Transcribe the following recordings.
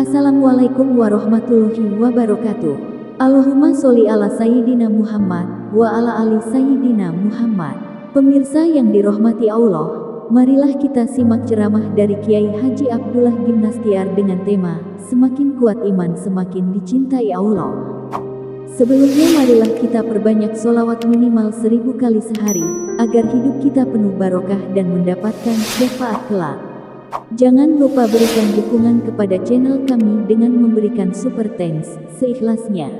Assalamualaikum warahmatullahi wabarakatuh. Allahumma sholli ala Sayyidina Muhammad wa ala ali Sayyidina Muhammad. Pemirsa yang dirahmati Allah, marilah kita simak ceramah dari Kiai Haji Abdullah Gimnastiar dengan tema Semakin kuat iman semakin dicintai Allah. Sebelumnya marilah kita perbanyak sholawat minimal 1000 kali sehari, agar hidup kita penuh barokah dan mendapatkan syafaat kelak. Jangan lupa berikan dukungan kepada channel kami dengan memberikan super thanks seikhlasnya.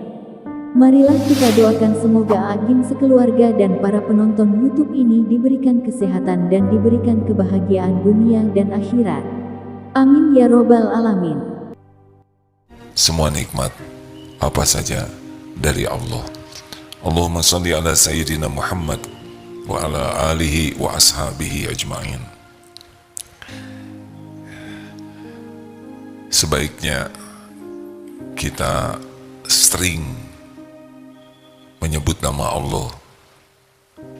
Marilah kita doakan semoga Agim sekeluarga dan para penonton YouTube ini diberikan kesehatan dan diberikan kebahagiaan dunia dan akhirat. Amin ya robbal alamin. Semua nikmat apa saja dari Allah. Allahumma sholli ala Sayyidina Muhammad wa ala alihi wa ashabihi ajma'in. Sebaiknya kita sering menyebut nama Allah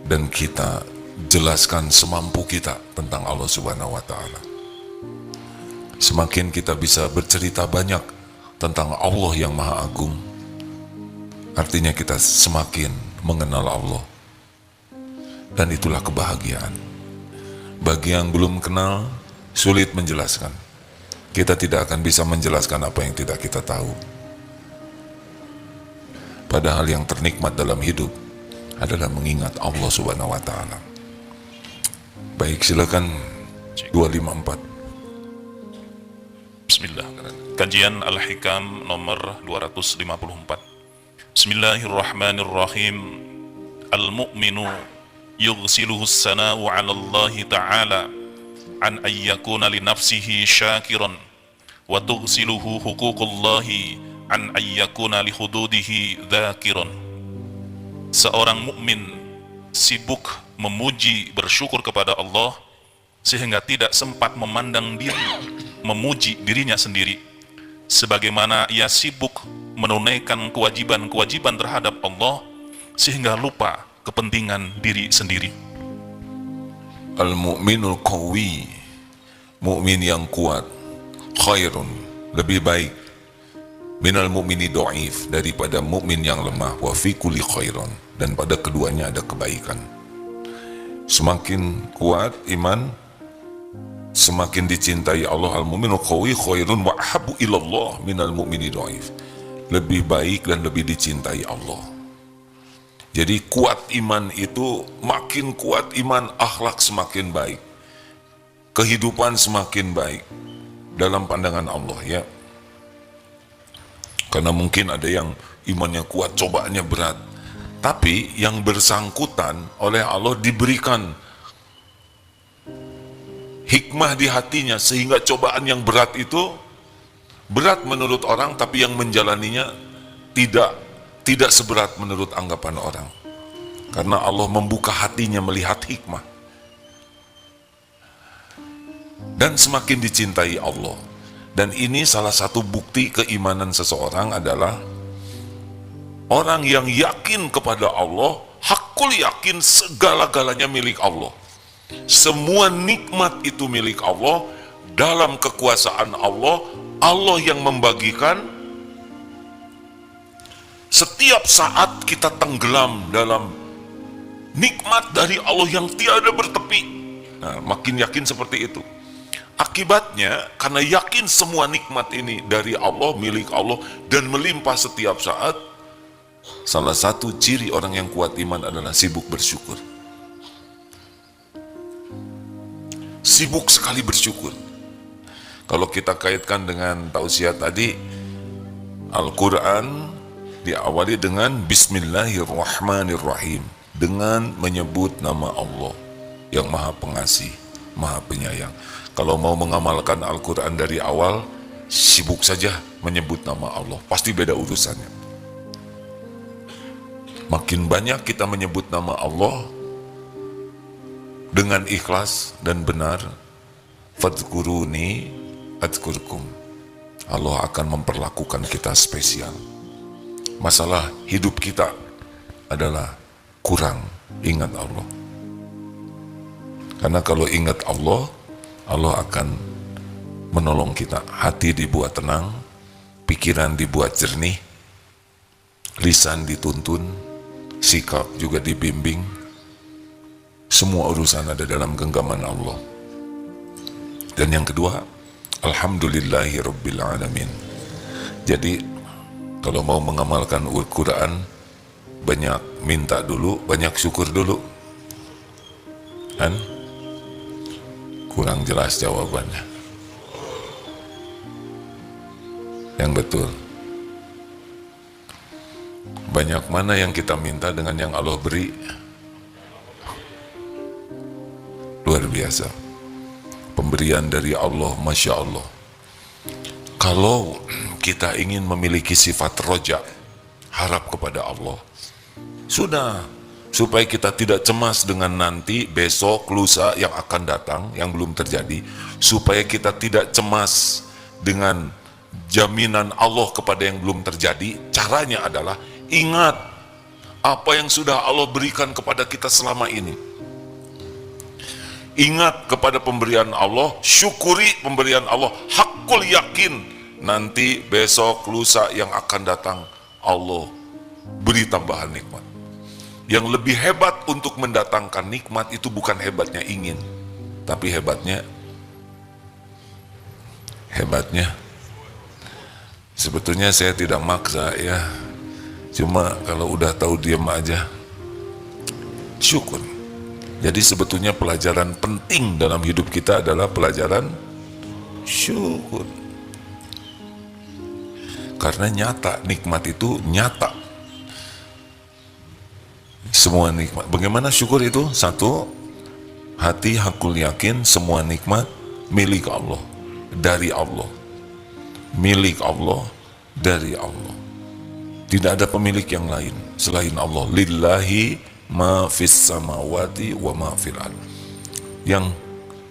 dan kita jelaskan semampu kita tentang Allah Subhanahu wa Ta'ala. Semakin kita bisa bercerita banyak tentang Allah yang Maha Agung, artinya kita semakin mengenal Allah, dan itulah kebahagiaan. Bagi yang belum kenal, sulit menjelaskan. Kita tidak akan bisa menjelaskan apa yang tidak kita tahu. Padahal yang ternikmat dalam hidup adalah mengingat Allah Subhanahu wa Ta'ala. Baik, silakan 254. Bismillah. Kajian Al-Hikam nomor 254. Bismillahirrahmanirrahim. Al-mu'minu yughsiluhu as-sana'u 'ala Allah Ta'ala an ayyakuna li nafsihi syakiran wa tughsiluhu huququllahi an ayyakuna li hududihi dzakiran. Seorang mukmin sibuk memuji bersyukur kepada Allah sehingga tidak sempat memandang diri, memuji dirinya sendiri, sebagaimana ia sibuk menunaikan kewajiban-kewajiban terhadap Allah sehingga lupa kepentingan diri sendiri. Al-mu'minul qawi, mukmin yang kuat, khairun, lebih baik, minal mu'mini dhaif, daripada mukmin yang lemah, wa fi kulli khairun, dan pada keduanya ada kebaikan. Semakin kuat iman, semakin dicintai Allah. Al-mu'minul qawi khairun wa ahabbu ilallah minal mu'mini dhaif, lebih baik dan lebih dicintai Allah. Jadi kuat iman itu, makin kuat iman, akhlak semakin baik, kehidupan semakin baik dalam pandangan Allah, ya. Karena mungkin ada yang imannya kuat, cobaannya berat, tapi yang bersangkutan oleh Allah diberikan hikmah di hatinya sehingga cobaan yang berat itu berat menurut orang, tapi yang menjalaninya tidak seberat menurut anggapan orang, karena Allah membuka hatinya melihat hikmah. Dan semakin dicintai Allah. Dan ini salah satu bukti keimanan seseorang adalah orang yang yakin kepada Allah, hakul yakin segala-galanya milik Allah. Semua nikmat itu milik Allah, dalam kekuasaan Allah, Allah yang membagikan. Setiap saat kita tenggelam dalam nikmat dari Allah yang tiada bertepi. Nah, makin yakin seperti itu. Akibatnya, karena yakin semua nikmat ini dari Allah, milik Allah, dan melimpah setiap saat, salah satu ciri orang yang kuat iman adalah sibuk bersyukur. Sibuk sekali bersyukur. Kalau kita kaitkan dengan tausiah tadi, Al-Quran diawali dengan Bismillahirrahmanirrahim, dengan menyebut nama Allah yang Maha Pengasih, Maha Penyayang. Kalau mau mengamalkan Al-Quran dari awal, sibuk saja menyebut nama Allah, pasti beda urusannya. Makin banyak kita menyebut nama Allah dengan ikhlas dan benar, fadhkuruni adzkurkum, Allah akan memperlakukan kita spesial. Masalah hidup kita adalah kurang ingat Allah. Karena kalau ingat Allah, Allah akan menolong kita. Hati dibuat tenang, pikiran dibuat jernih, lisan dituntun, sikap juga dibimbing. Semua urusan ada dalam genggaman Allah. Dan yang kedua, alhamdulillahi rabbil alamin. Jadi kalau mau mengamalkan Al-Quran, banyak minta dulu, banyak syukur dulu. Kan? Kurang jelas jawabannya. Yang betul. Banyak mana yang kita minta dengan yang Allah beri? Luar biasa. Pemberian dari Allah, Masya Allah. Kalau kita ingin memiliki sifat roja, harap kepada Allah. Sudah, supaya kita tidak cemas dengan nanti, besok, lusa yang akan datang, yang belum terjadi. Supaya kita tidak cemas dengan jaminan Allah kepada yang belum terjadi. Caranya adalah ingat apa yang sudah Allah berikan kepada kita selama ini. Ingat kepada pemberian Allah, syukuri pemberian Allah, hakul yakin nanti besok lusa yang akan datang Allah beri tambahan nikmat. Yang lebih hebat untuk mendatangkan nikmat itu bukan hebatnya ingin, tapi hebatnya sebetulnya saya tidak maksa ya, cuma kalau udah tahu diam aja, syukur. Jadi sebetulnya pelajaran penting dalam hidup kita adalah pelajaran syukur. Karena nyata, nikmat itu nyata. Semua nikmat. Bagaimana syukur itu? Satu, hati hakul yakin semua nikmat milik Allah, dari Allah. Milik Allah, dari Allah. Tidak ada pemilik yang lain selain Allah. Lillahi ma fis samawati wa ma fil ard. Yang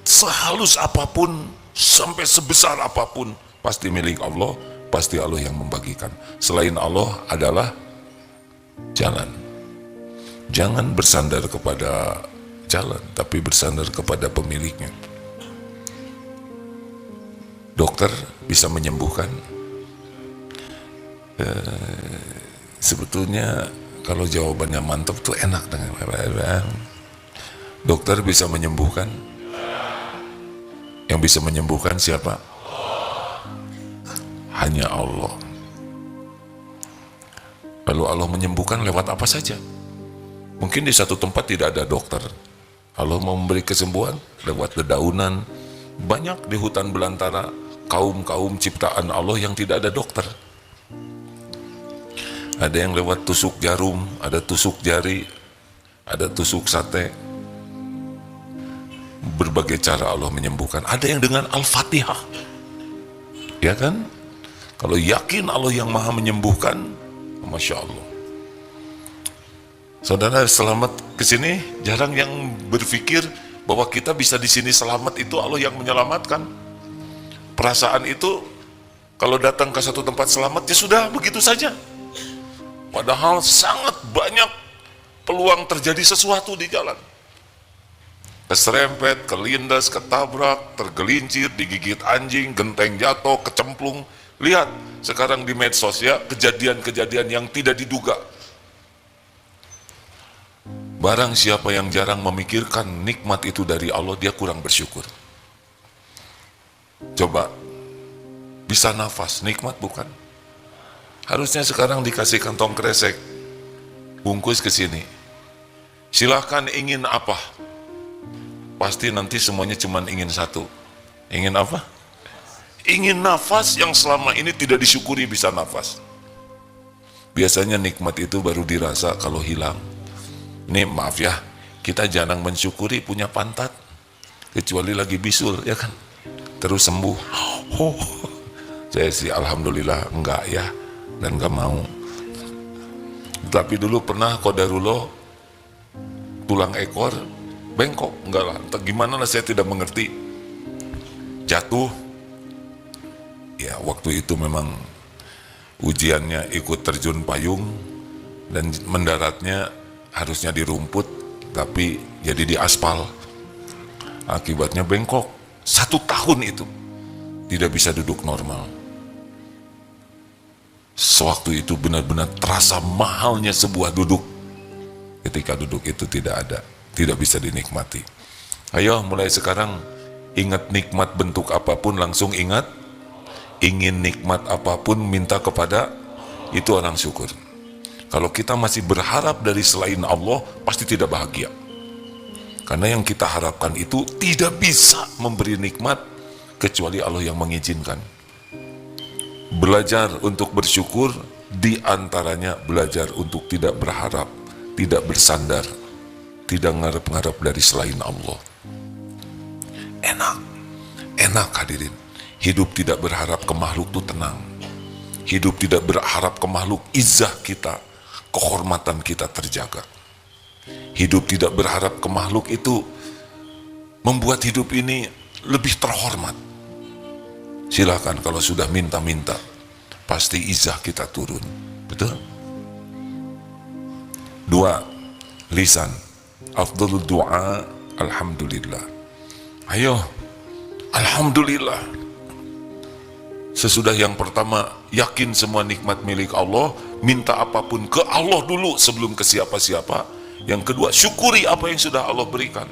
sehalus apapun, sampai sebesar apapun, pasti milik Allah, pasti Allah yang membagikan. Selain Allah adalah jalan. Jangan bersandar kepada jalan, tapi bersandar kepada pemiliknya. Dokter bisa menyembuhkan. Sebetulnya kalau jawabannya mantap tuh enak dengan dokter bisa menyembuhkan. Yang bisa menyembuhkan siapa? Hanya Allah. Lalu Allah menyembuhkan lewat apa saja? Mungkin di satu tempat tidak ada dokter. Allah mau memberi kesembuhan lewat dedaunan. Banyak di hutan belantara kaum-kaum ciptaan Allah yang tidak ada dokter. Ada yang lewat tusuk jarum, ada tusuk jari, ada tusuk sate. Berbagai cara Allah menyembuhkan. Ada yang dengan Al-Fatihah. Ya kan? Kalau yakin Allah yang maha menyembuhkan, Masya Allah. Saudara selamat ke sini, jarang yang berpikir bahwa kita bisa di sini selamat itu Allah yang menyelamatkan. Perasaan itu kalau datang ke satu tempat selamat ya sudah begitu saja. Padahal sangat banyak peluang terjadi sesuatu di jalan. Keserempet, kelindas, ketabrak, tergelincir, digigit anjing, genteng jatuh, kecemplung. Lihat sekarang di medsos ya, kejadian-kejadian yang tidak diduga. Barang siapa yang jarang memikirkan nikmat itu dari Allah, dia kurang bersyukur. Coba, bisa nafas, nikmat bukan? Harusnya sekarang dikasih kantong kresek, bungkus ke sini. Silahkan ingin apa? Pasti nanti semuanya cuma ingin satu. Ingin apa? Ingin nafas yang selama ini tidak disyukuri bisa nafas. Biasanya nikmat itu baru dirasa kalau hilang. Nih maaf ya, kita jarang mensyukuri punya pantat. Kecuali lagi bisul, ya kan? Terus sembuh. Oh, saya sih alhamdulillah enggak ya. Dan gak mau. Tapi dulu pernah qadarullah tulang ekor bengkok, enggak lah, entah gimana lah, saya tidak mengerti. Jatuh. Ya waktu itu memang ujiannya ikut terjun payung dan mendaratnya harusnya di rumput, tapi jadi di aspal. Akibatnya bengkok. 1 tahun itu tidak bisa duduk normal. Sewaktu itu benar-benar terasa mahalnya sebuah duduk. Ketika duduk itu tidak ada, tidak bisa dinikmati. Ayo mulai sekarang, ingat nikmat bentuk apapun langsung ingat. Ingin nikmat apapun minta kepada, itu orang syukur. Kalau kita masih berharap dari selain Allah, pasti tidak bahagia. Karena yang kita harapkan itu tidak bisa memberi nikmat kecuali Allah yang mengizinkan. Belajar untuk bersyukur, di antaranya belajar untuk tidak berharap, tidak bersandar, tidak ngarep-ngarep dari selain Allah. Enak hadirin. Hidup tidak berharap ke makhluk itu tenang. Hidup tidak berharap ke makhluk, izzah kita, kehormatan kita terjaga. Hidup tidak berharap ke makhluk itu membuat hidup ini lebih terhormat. Silakan kalau sudah minta-minta, pasti izzah kita turun. Betul? 2. Lisan. Afdhalul du'a alhamdulillah. Ayo, alhamdulillah. Sesudah yang pertama, yakin semua nikmat milik Allah, minta apapun ke Allah dulu sebelum ke siapa-siapa. Yang kedua, syukuri apa yang sudah Allah berikan.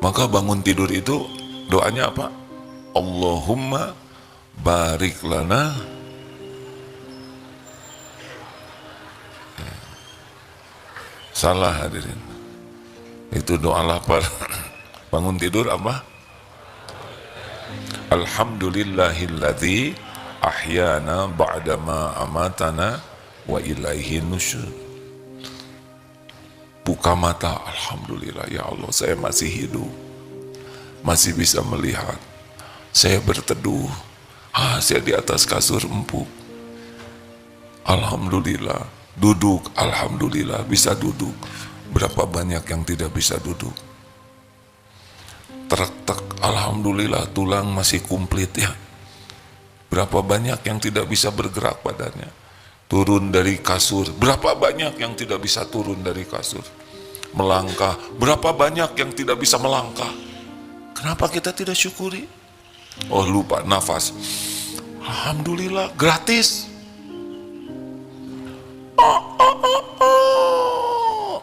Maka bangun tidur itu doanya apa? Allahumma barik lana. Salah hadirin. Itu doa lapar. Bangun tidur apa? Alhamdulillahilladzi ahyana ba'dama amatana wa ilaihi nusyur. Buka mata, alhamdulillah ya Allah, saya masih hidup, masih bisa melihat, saya berteduh, saya di atas kasur empuk, alhamdulillah. Duduk, alhamdulillah bisa duduk. Berapa banyak yang tidak bisa duduk? Tek, alhamdulillah tulang masih komplit ya. Berapa banyak yang tidak bisa bergerak badannya? Turun dari kasur, berapa banyak yang tidak bisa turun dari kasur? Melangkah, berapa banyak yang tidak bisa melangkah? Kenapa kita tidak syukuri? Oh lupa, nafas. Alhamdulillah, gratis.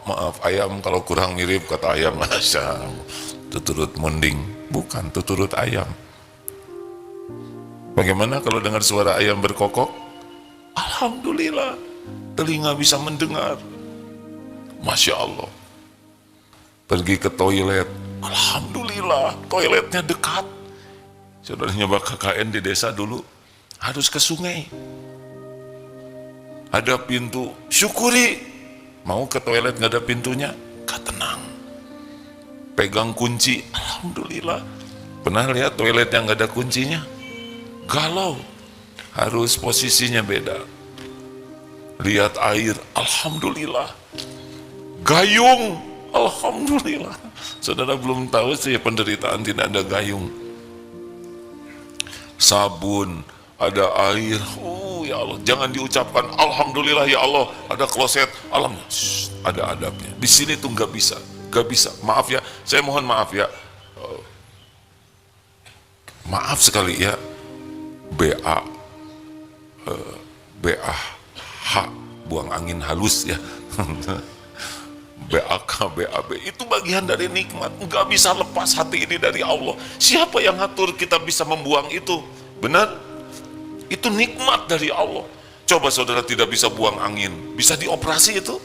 Maaf, ayam kalau kurang mirip kata ayam, Masya, tuturut munding. Bukan, tuturut ayam. Bagaimana kalau dengar suara ayam berkokok? Alhamdulillah, telinga bisa mendengar. Masya Allah. Pergi ke toilet, alhamdulillah, toiletnya dekat. Saudara nyoba KKN di desa dulu, harus ke sungai. Ada pintu, syukuri. Mau ke toilet gak ada pintunya, gak tenang. Pegang kunci, alhamdulillah. Pernah lihat toilet yang gak ada kuncinya? Galau. Harus posisinya beda. Lihat air, alhamdulillah. Gayung, alhamdulillah. Saudara belum tahu sih penderitaan tidak ada gayung. Sabun, ada air, ya Allah, jangan diucapkan alhamdulillah ya Allah, ada kloset, alhamdulillah, ada adabnya. Di sini tuh nggak bisa. Maaf ya, saya mohon maaf ya. Maaf sekali ya. BAH, buang angin halus ya. BAK, BAB, itu bagian dari nikmat. Nggak bisa lepas hati ini dari Allah. Siapa yang ngatur kita bisa membuang itu? Benar? Itu nikmat dari Allah. Coba saudara tidak bisa buang angin, bisa dioperasi itu?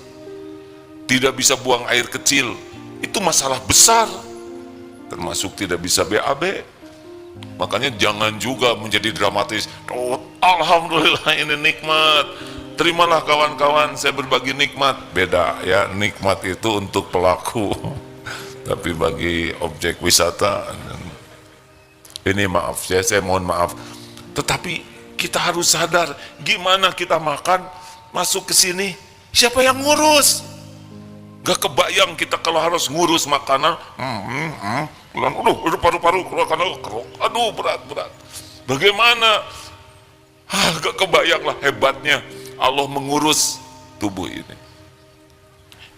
Tidak bisa buang air kecil, itu masalah besar. Termasuk tidak bisa BAB. Makanya jangan juga menjadi dramatis. Alhamdulillah ini nikmat. Terimalah kawan-kawan, saya berbagi nikmat. Beda ya, nikmat itu untuk pelaku. Tapi bagi objek wisata, ini maaf ya, saya mohon maaf. Tetapi kita harus sadar, gimana kita makan, masuk ke sini, siapa yang ngurus? Gak kebayang kita kalau harus ngurus makanan. Paru-paru, aduh berat. Bagaimana? Gak kebayang lah hebatnya Allah mengurus tubuh ini.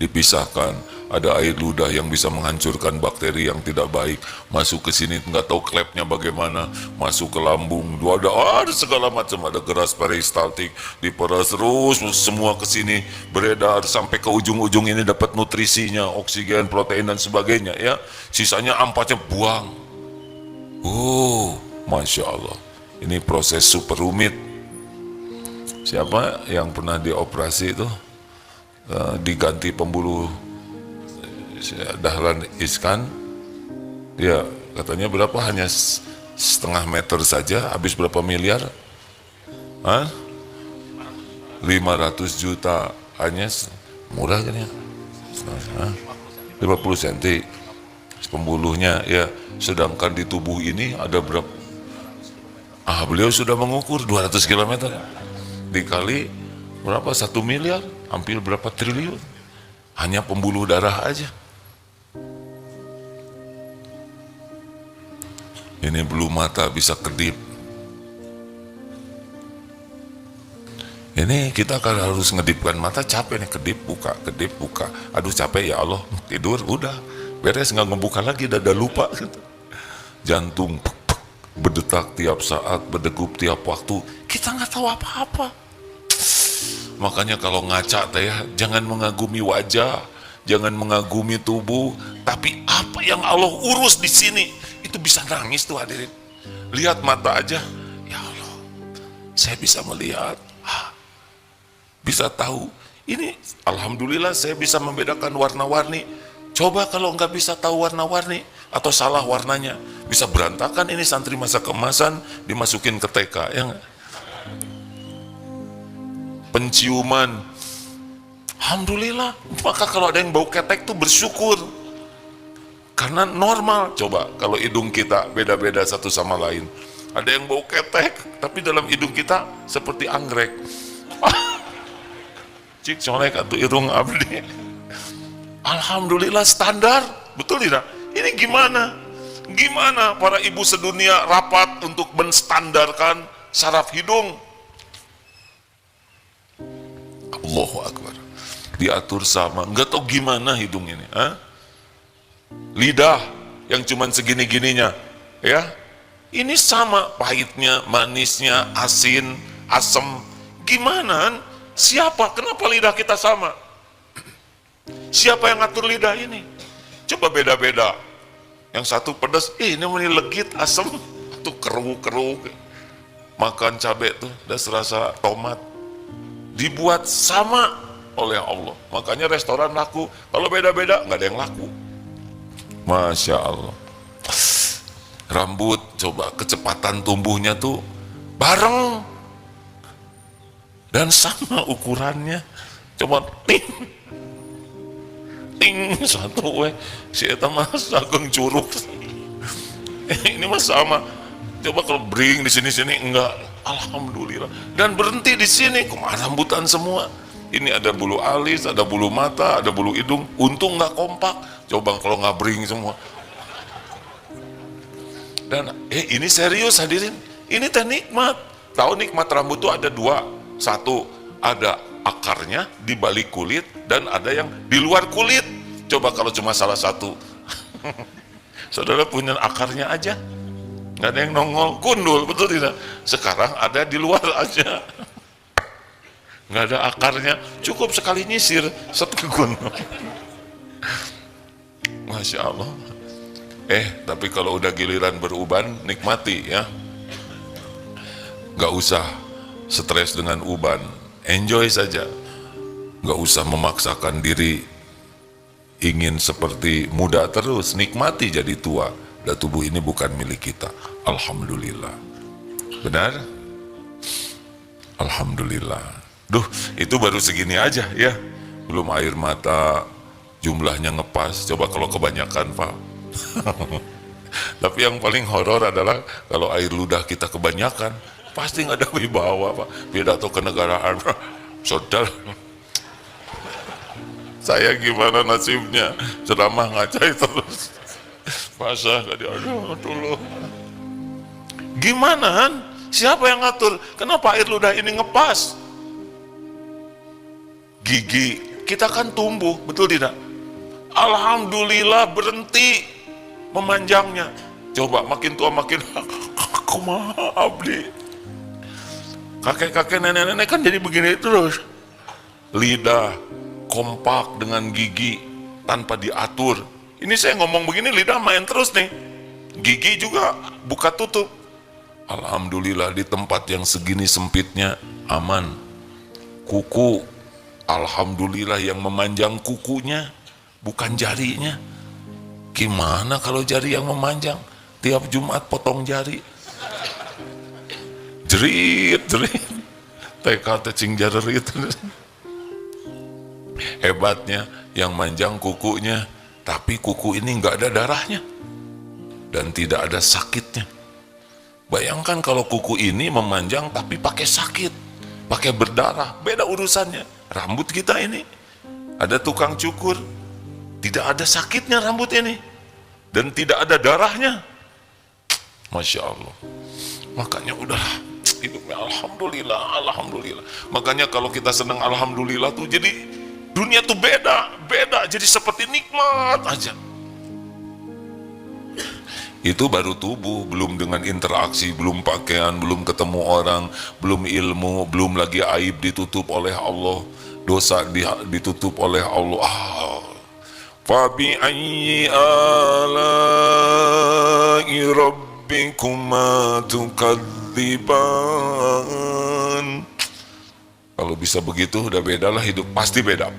dipisahkan. Ada air ludah yang bisa menghancurkan bakteri yang tidak baik, masuk ke sini nggak tahu klepnya bagaimana, masuk ke lambung, ada segala macam, ada geras peristaltik, diperas terus semua ke sini beredar sampai ke ujung-ujung ini dapat nutrisinya, oksigen, protein dan sebagainya ya. Sisanya ampatnya buang. Oh, masya Allah, ini proses super rumit. Siapa yang pernah dioperasi itu diganti pembuluh dahlan iskan, ya katanya berapa, hanya setengah meter saja, habis berapa miliar? 500 juta, hanya murah kan ya, 50 cm pembuluhnya ya, sedangkan di tubuh ini ada berapa? Beliau sudah mengukur 200 km dikali berapa, 1 miliar, hampir berapa triliun, hanya pembuluh darah aja. Ini bulu mata bisa kedip. Ini kita kan harus ngedipkan mata, capek nih, kedip buka, aduh capek ya Allah, tidur udah beres, nggak ngebuka lagi, dada lupa gitu. Jantung berdetak tiap saat, berdegup tiap waktu, kita nggak tahu apa-apa. Makanya kalau ngaca teh ya, jangan mengagumi wajah, jangan mengagumi tubuh, tapi apa yang Allah urus di sini itu bisa nangis tuh hadirin. Lihat mata aja, ya Allah, saya bisa melihat, bisa tahu. Ini alhamdulillah saya bisa membedakan warna-warni. Coba kalau nggak bisa tahu warna-warni atau salah warnanya, bisa berantakan ini santri masa keemasan dimasukin ke TK ya nggak? Penciuman, alhamdulillah. Maka kalau ada yang bau ketek tuh bersyukur, karena normal. Coba kalau hidung kita beda-beda satu sama lain, ada yang bau ketek tapi dalam hidung kita seperti anggrek. Cik colek atau irung abdi, alhamdulillah standar, betul tidak? Ini gimana para ibu sedunia rapat untuk menstandarkan saraf hidung? Allahu Akbar, diatur sama, nggak tahu gimana hidung ini. Lidah yang cuman segini-gininya, ya, ini sama pahitnya, manisnya, asin, asam, gimana? Siapa? Kenapa lidah kita sama? Siapa yang ngatur lidah ini? Coba beda-beda. Yang satu pedas, ini legit, asam, tuh keruh-keruh. Makan cabai tuh, udah serasa tomat. Dibuat sama oleh Allah. Makanya restoran laku. Kalau beda-beda, nggak ada yang laku. Masya Allah. Rambut, coba kecepatan tumbuhnya tuh bareng. Dan sama ukurannya. Coba ting satu si eta mah sageng curug. Ini mah sama. Coba kalau bring di sini enggak. Alhamdulillah. Dan berhenti di sini, kemana rambutan semua. Ini ada bulu alis, ada bulu mata, ada bulu hidung. Untung nggak kompak. Coba kalau nggak bring semua. Dan ini serius hadirin. Ini teh nikmat. Tahu nikmat rambut tuh ada dua. Satu, ada akarnya di balik kulit dan ada yang di luar kulit. Coba kalau cuma salah satu. Saudara punya akarnya aja, nggak ada yang nongol, gundul, betul tidak? Sekarang ada di luar aja, nggak ada akarnya, cukup sekali nyisir, setegundul. Masya Allah. Tapi kalau udah giliran beruban, nikmati ya. Nggak usah stres dengan uban, enjoy saja, nggak usah memaksakan diri ingin seperti muda terus, nikmati jadi tua. Dan tubuh ini bukan milik kita, alhamdulillah. Benar? Alhamdulillah. Duh, itu baru segini aja ya, belum air mata, jumlahnya ngepas. Coba kalau kebanyakan Pak. Tapi yang paling horor adalah kalau air ludah kita kebanyakan, pasti nggak ada wibawa Pak, pidato kenegaraan. Saudara, saya gimana nasibnya, ceramah ngacai terus, basah gak diaduh dulu. Gimana? Siapa yang ngatur? Kenapa air ludah ini ngepas? Gigi kita kan tumbuh, betul tidak? Alhamdulillah berhenti memanjangnya. Coba makin tua makin kumaha abdi. Kakek-kakek nenek-nenek kan jadi begini terus. Lidah kompak dengan gigi tanpa diatur. Ini saya ngomong begini lidah main terus nih. Gigi juga buka tutup. Alhamdulillah di tempat yang segini sempitnya aman. Kuku, alhamdulillah yang memanjang kukunya bukan jarinya. Gimana kalau jari yang memanjang? Tiap Jumat potong jari. Jerit. TK cing jarerit. Hebatnya yang manjang kukunya, tapi kuku ini nggak ada darahnya dan tidak ada sakitnya. Bayangkan kalau kuku ini memanjang tapi pakai sakit, pakai berdarah, beda urusannya. Rambut kita ini ada tukang cukur, tidak ada sakitnya rambut ini dan tidak ada darahnya. Masya Allah. Makanya udahlah hidupnya alhamdulillah. Makanya kalau kita senang alhamdulillah tuh jadi dunia tuh beda, jadi seperti nikmat aja. Itu baru tubuh, belum dengan interaksi, belum pakaian, belum ketemu orang, belum ilmu, belum lagi aib ditutup oleh Allah, dosa ditutup oleh Allah. Fabi ayyi ala'i rabbikuma tukadziban. Kalau bisa begitu udah beda lah hidup, pasti beda.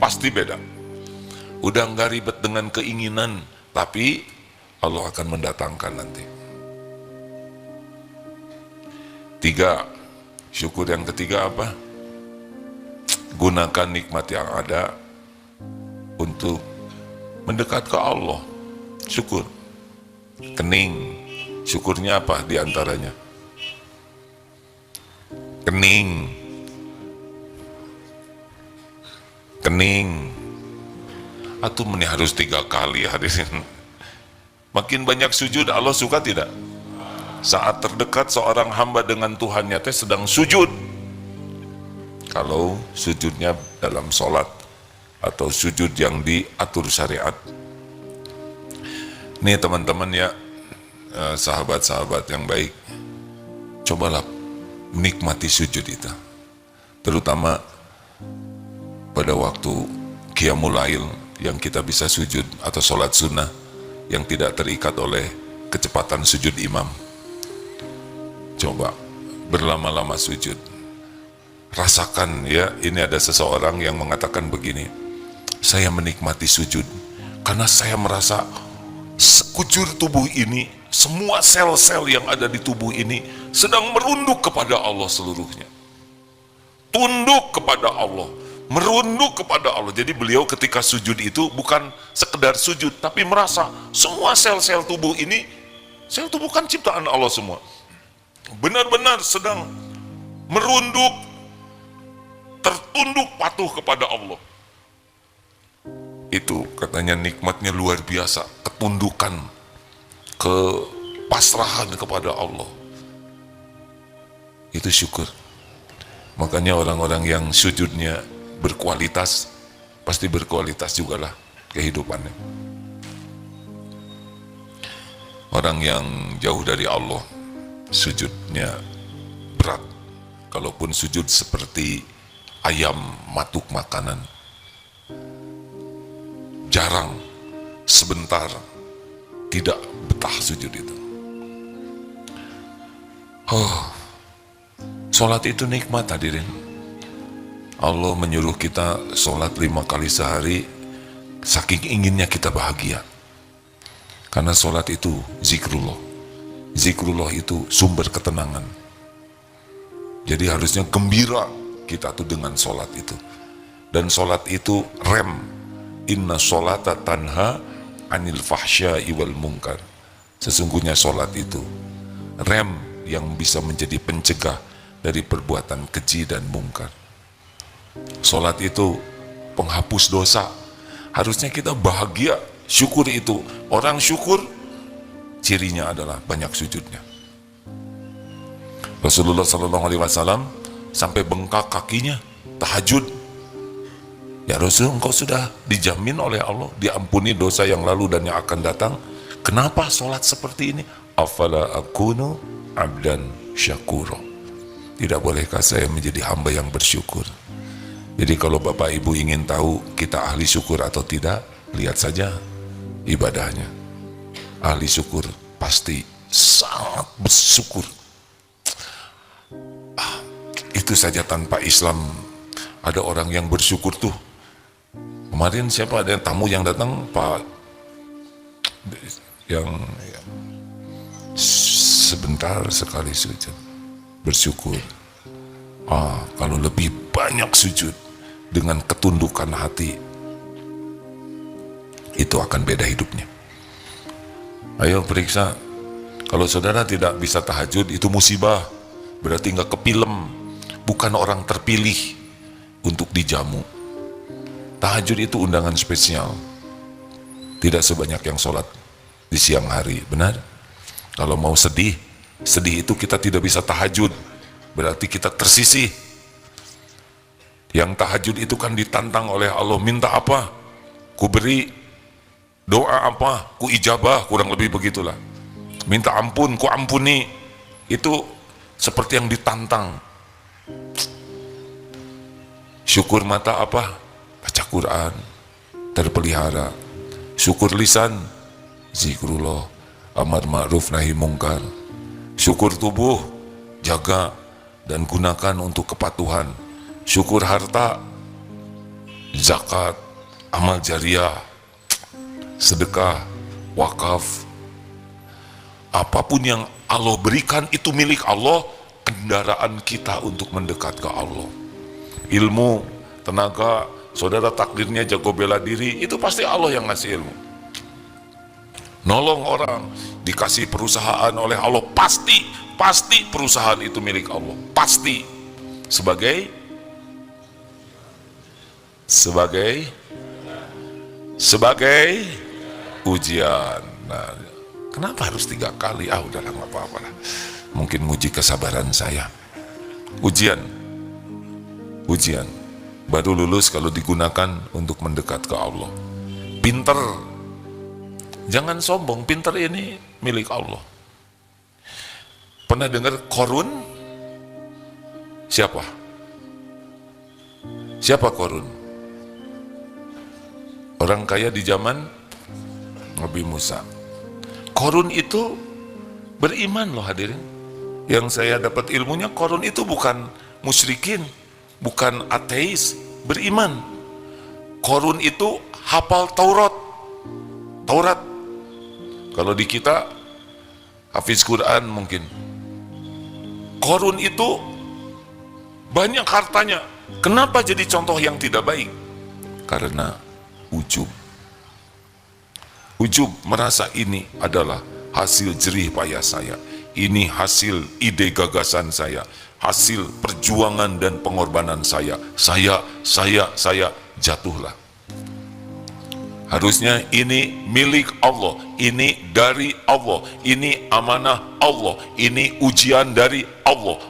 Udah nggak ribet dengan keinginan, tapi Allah akan mendatangkan nanti. 3, syukur yang ketiga apa? Gunakan nikmat yang ada untuk mendekat ke Allah. Syukur. Kening. Syukurnya apa diantaranya? Kening. Atau ini harus 3 kali hadirin. Makin banyak sujud Allah suka tidak? Saat terdekat seorang hamba dengan Tuhannya sedang sujud. Kalau sujudnya dalam sholat atau sujud yang diatur syariat. Nih teman-teman ya, sahabat-sahabat yang baik, cobalah menikmati sujud itu. Terutama pada waktu Qiyamul Lail yang kita bisa sujud atau sholat sunnah yang tidak terikat oleh kecepatan sujud imam. Coba berlama-lama sujud. Rasakan ya, ini ada seseorang yang mengatakan begini, saya menikmati sujud karena saya merasa sekujur tubuh ini, semua sel-sel yang ada di tubuh ini sedang merunduk kepada Allah seluruhnya. Tunduk kepada Allah, merunduk kepada Allah. Jadi beliau ketika sujud itu bukan sekedar sujud, tapi merasa semua sel-sel tubuh ini, sel tubuh kan ciptaan Allah semua, benar-benar sedang merunduk, tertunduk patuh kepada Allah. Itu katanya nikmatnya luar biasa, ketundukan, kepasrahan kepada Allah. Itu syukur. Makanya orang-orang yang sujudnya berkualitas, pasti berkualitas juga lah kehidupannya. Orang yang jauh dari Allah, sujudnya berat. Kalaupun sujud seperti ayam matuk makanan, jarang, sebentar, tidak betah sujud itu. Sholat itu nikmat hadirin. Allah menyuruh kita sholat 5 kali sehari, saking inginnya kita bahagia. Karena sholat itu zikrullah. Zikrullah itu sumber ketenangan. Jadi harusnya gembira kita tuh dengan sholat itu. Dan sholat itu rem. Inna sholata tanha anil fahsya'i wal munkar. Sesungguhnya sholat itu rem yang bisa menjadi pencegah dari perbuatan keji dan mungkar. Sholat itu penghapus dosa. Harusnya kita bahagia, syukur itu. Orang syukur cirinya adalah banyak sujudnya. Rasulullah SAW sampai bengkak kakinya tahajud. Ya Rasul, engkau sudah dijamin oleh Allah, diampuni dosa yang lalu dan yang akan datang. Kenapa sholat seperti ini? Afala akunu abdan syakuro. Tidak bolehkah saya menjadi hamba yang bersyukur? Jadi kalau Bapak Ibu ingin tahu kita ahli syukur atau tidak, lihat saja ibadahnya. Ahli syukur pasti sangat bersyukur. Itu saja tanpa Islam ada orang yang bersyukur tuh. Kemarin siapa ada tamu yang datang, Pak, yang sebentar sekali sujud bersyukur. Kalau lebih banyak sujud dengan ketundukan hati, itu akan beda hidupnya. Ayo periksa, kalau saudara tidak bisa tahajud itu musibah, berarti nggak kepilem, bukan orang terpilih untuk dijamu. Tahajud itu undangan spesial, tidak sebanyak yang sholat di siang hari, benar? Kalau mau sedih itu kita tidak bisa tahajud, berarti kita tersisih. Yang tahajud itu kan ditantang oleh Allah, minta apa? Ku beri. Doa apa? Ku ijabah, kurang lebih begitulah. Minta ampun, ku ampuni. Itu seperti yang ditantang. Syukur mata apa? Baca Quran, terpelihara. Syukur lisan, zikrullah, amar ma'ruf nahi mungkar. Syukur tubuh, jaga dan gunakan untuk kepatuhan. Syukur harta, zakat, amal jariah, sedekah, wakaf. Apapun yang Allah berikan itu milik Allah, kendaraan kita untuk mendekat ke Allah. Ilmu, tenaga, saudara takdirnya jago bela diri, itu pasti Allah yang ngasih ilmu. Nolong orang, dikasih perusahaan oleh Allah, pasti perusahaan itu milik Allah, pasti. Sebagai ujian. Nah, kenapa harus 3 kali? Udahlah, nggak apa-apa lah. Mungkin nguji kesabaran saya. Ujian. Baru lulus kalau digunakan untuk mendekat ke Allah. Pinter, jangan sombong, pinter ini milik Allah. Pernah dengar Korun? Siapa Korun? Orang kaya di zaman Nabi Musa. Korun itu beriman loh hadirin. Yang saya dapat ilmunya, Korun itu bukan musyrikin, bukan ateis, beriman. Korun itu hafal Taurat. Kalau di kita hafiz Quran mungkin. Korun itu banyak hartanya. Kenapa jadi contoh yang tidak baik? Karena ujub, merasa ini adalah hasil jerih payah saya, ini hasil ide gagasan saya, hasil perjuangan dan pengorbanan saya, jatuhlah. Harusnya ini milik Allah, ini dari Allah, ini amanah Allah, ini ujian dari Allah.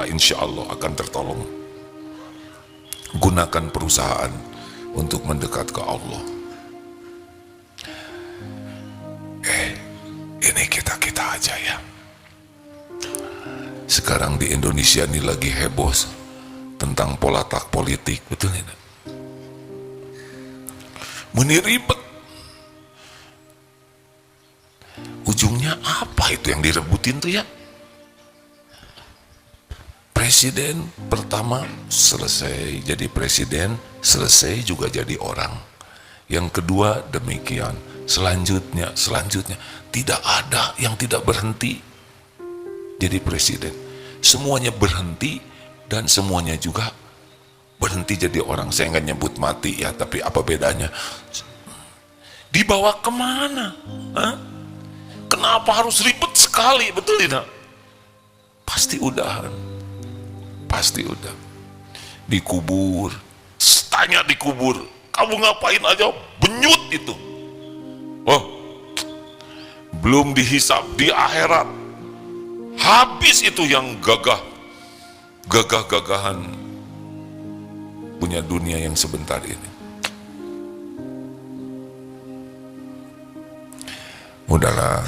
Insya Allah akan tertolong. Gunakan perusahaan untuk mendekat ke Allah. Ini kita aja ya. Sekarang di Indonesia ini lagi heboh tentang polatak politik, betul tidak? Ini ribet. Ujungnya apa itu yang direbutin tuh ya? Presiden pertama selesai jadi presiden, selesai juga jadi orang. Yang kedua demikian, selanjutnya. Tidak ada yang tidak berhenti jadi presiden. Semuanya berhenti dan semuanya juga berhenti jadi orang. Saya nggak nyebut mati ya, tapi apa bedanya? Dibawa kemana? Kenapa harus ribet sekali? Betul tidak? Pasti udah. Dikubur. Tanya dikubur, kamu ngapain aja? Benyut itu. Belum dihisap di akhirat. Habis itu yang gagah-gagahan punya dunia yang sebentar ini. Udahlah,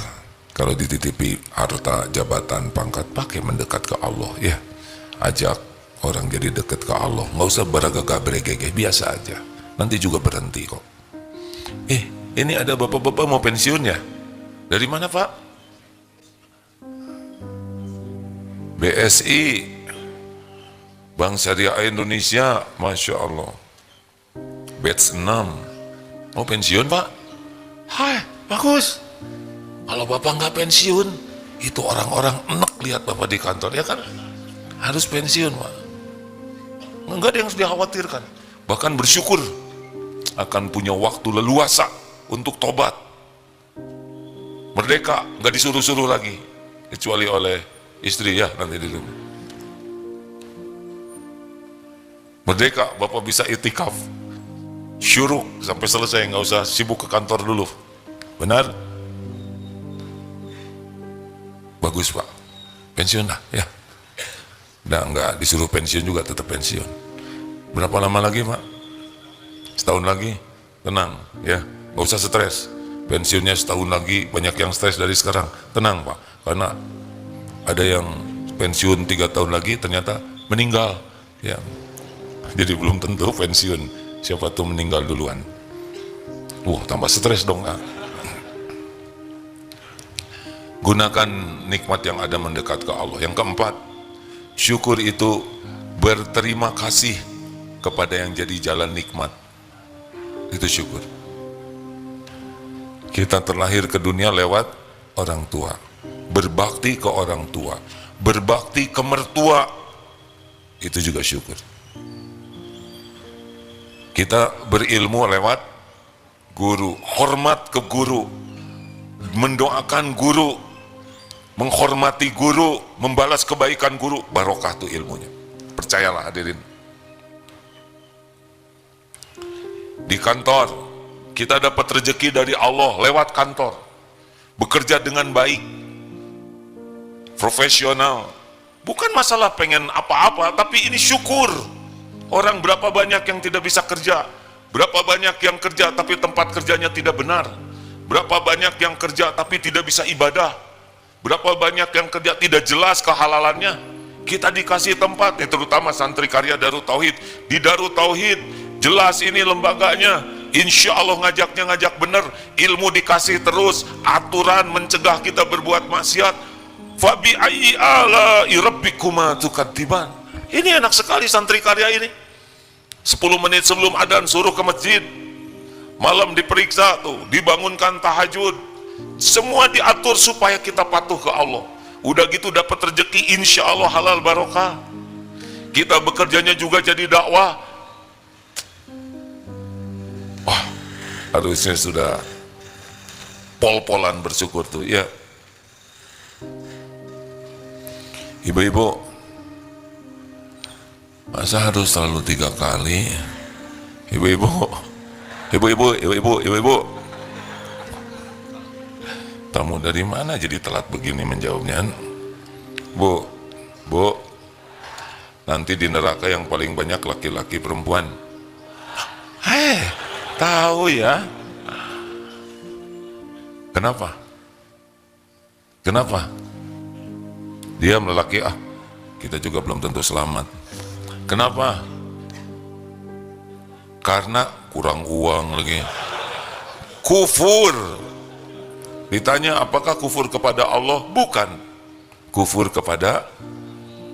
kalau dititipi harta, jabatan, pangkat, pakai mendekat ke Allah ya. Ajak orang jadi dekat ke Allah, nggak usah beragak beregege, biasa aja. Nanti juga berhenti kok. Ini ada bapak-bapak mau pensiun ya? Dari mana Pak? BSI, Bank Syariah Indonesia, Masya Allah. Batch 6, mau pensiun Pak? Hai, bagus. Kalau Bapak nggak pensiun, itu orang-orang enak lihat Bapak di kantor, ya kan? Harus pensiun, Pak. Nggak ada yang harus dikhawatirkan. Bahkan bersyukur akan punya waktu leluasa untuk tobat. Merdeka, nggak disuruh-suruh lagi. Kecuali oleh istri, ya nanti dulu. Merdeka, Bapak bisa itikaf. Syuruk sampai selesai, nggak usah sibuk ke kantor dulu. Benar? Bagus Pak, pensiun lah ya. Udah nggak disuruh pensiun juga tetap pensiun. Berapa lama lagi Pak? Setahun lagi? Tenang ya, nggak usah stres. Pensiunnya setahun lagi, banyak yang stres dari sekarang. Tenang Pak, karena ada yang pensiun 3 tahun lagi ternyata meninggal ya. Jadi belum tentu pensiun, siapa tuh meninggal duluan. Tambah stres dong Kak. Gunakan nikmat yang ada mendekat ke Allah. Yang keempat, syukur itu berterima kasih kepada yang jadi jalan nikmat. Itu syukur. Kita terlahir ke dunia lewat orang tua, berbakti ke orang tua, berbakti ke mertua, itu juga syukur. Kita berilmu lewat guru, hormat ke guru, mendoakan guru, menghormati guru, membalas kebaikan guru, barokah tuh ilmunya. Percayalah hadirin. Di kantor, kita dapat rezeki dari Allah lewat kantor. Bekerja dengan baik, profesional. Bukan masalah pengen apa-apa, tapi ini syukur. Orang berapa banyak yang tidak bisa kerja, berapa banyak yang kerja tapi tempat kerjanya tidak benar, berapa banyak yang kerja tapi tidak bisa ibadah, berapa banyak yang kerja tidak jelas kehalalannya. Kita dikasih tempat, terutama santri karya Darut Tauhid. Di Darut Tauhid jelas ini lembaganya, insya Allah ngajak bener, ilmu dikasih terus, aturan mencegah kita berbuat maksiat. Fabi ayyi ala'i rabbikuma tukadziban. Ini enak sekali santri karya ini. 10 menit sebelum adzan suruh ke masjid, malam diperiksa tuh, dibangunkan tahajud, semua diatur supaya kita patuh ke Allah. Udah gitu dapat rezeki, insya Allah halal barokah. Kita bekerjanya juga jadi dakwah. Wah, harusnya sudah pol-polan bersyukur tuh ya. Ibu-ibu, masa harus selalu 3 kali? Ibu-ibu, tamu dari mana jadi telat begini menjawabnya? Bu, nanti di neraka yang paling banyak laki-laki perempuan. Tahu ya? Kenapa? Dia lelaki, kita juga belum tentu selamat. Kenapa? Karena kurang uang lagi. Kufur. Ditanya apakah kufur kepada Allah? Bukan. Kufur kepada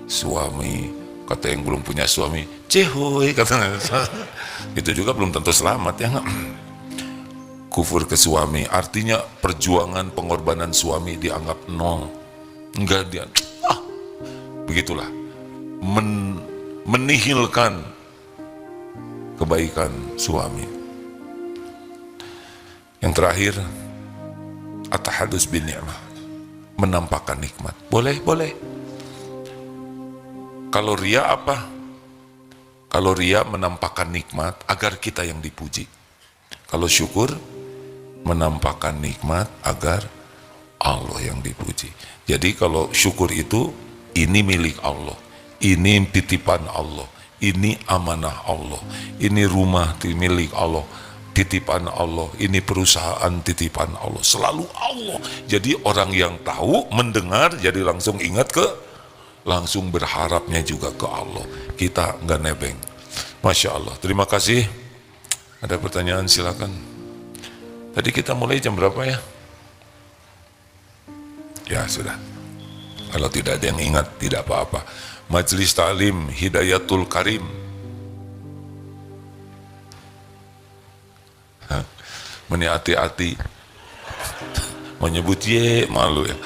suami. Kata yang belum punya suami, cehoy katanya. Itu juga belum tentu selamat ya. Kufur ke suami artinya perjuangan pengorbanan suami dianggap nol. Enggak, dia begitulah, menihilkan kebaikan suami. Yang terakhir, at-tahadus bin ni'mah, menampakkan nikmat. Boleh. Kalau ria apa? Kalau ria menampakkan nikmat agar kita yang dipuji. Kalau syukur menampakkan nikmat agar Allah yang dipuji. Jadi kalau syukur itu, ini milik Allah, ini titipan Allah, ini amanah Allah, ini rumah milik Allah, titipan Allah, ini perusahaan titipan Allah, selalu Allah. Jadi orang yang tahu, mendengar, jadi langsung ingat langsung berharapnya juga ke Allah. Kita nggak nebeng. Masya Allah, terima kasih. Ada pertanyaan silakan. Tadi kita mulai jam berapa ya? Ya sudah. Kalau tidak ada yang ingat, tidak apa-apa. Majelis Ta'lim Hidayatul Karim. Meni hati-hati menyebut ye malu ya.